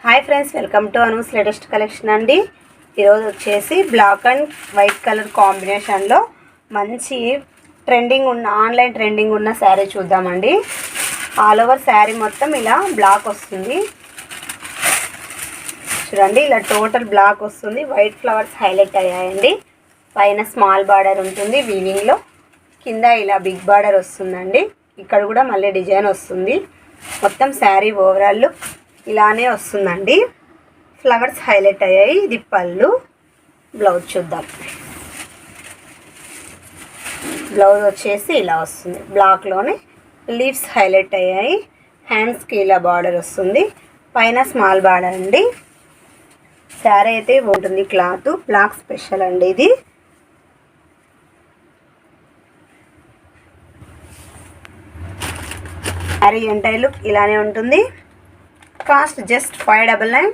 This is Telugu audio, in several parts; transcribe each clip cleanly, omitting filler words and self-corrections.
Hi friends, welcome to Anu's latest collection అండి. ఈరోజు వచ్చేసి బ్లాక్ అండ్ వైట్ కలర్ కాంబినేషన్లో మంచి ఆన్లైన్ ట్రెండింగ్ ఉన్న శారీ చూద్దామండి. ఆల్ ఓవర్ శారీ మొత్తం ఇలా బ్లాక్ వస్తుంది చూడండి. ఇలా టోటల్ బ్లాక్ వస్తుంది. వైట్ ఫ్లవర్స్ హైలైట్ అయ్యాయండి. పైన స్మాల్ బార్డర్ ఉంటుంది వీవింగ్లో, కింద ఇలా బిగ్ బార్డర్ వస్తుందండి. ఇక్కడ కూడా మళ్ళీ డిజైన్ వస్తుంది. మొత్తం శారీ ఓవరాల్ ఇలానే వస్తుందండి. ఫ్లవర్స్ హైలైట్ అయ్యాయి. ఇది పళ్ళు. బ్లౌజ్ చూద్దాం. బ్లౌజ్ వచ్చేసి ఇలా వస్తుంది. బ్లాక్లోనే లీవ్స్ హైలైట్ అయ్యాయి. హ్యాండ్స్కి ఇలా బార్డర్ వస్తుంది. పైన స్మాల్ బార్డర్ అండి. శారీ అయితే ఉంటుంది. క్లాత్ బ్లాక్ స్పెషల్ అండి. ఇది శారీ ఎంటైర్ లుక్ ఇలానే ఉంటుంది. Cost just 599,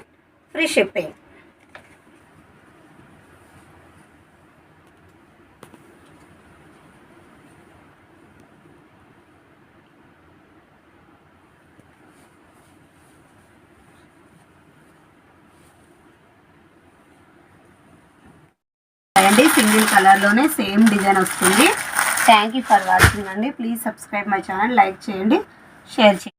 free shipping. అండి సింగిల్ కలర్లోనే సేమ్ డిజైన్ వస్తుంది. థ్యాంక్ యూ ఫర్ వాచింగ్ అండి. Please subscribe my channel. Like చేయండి, షేర్ చేయండి.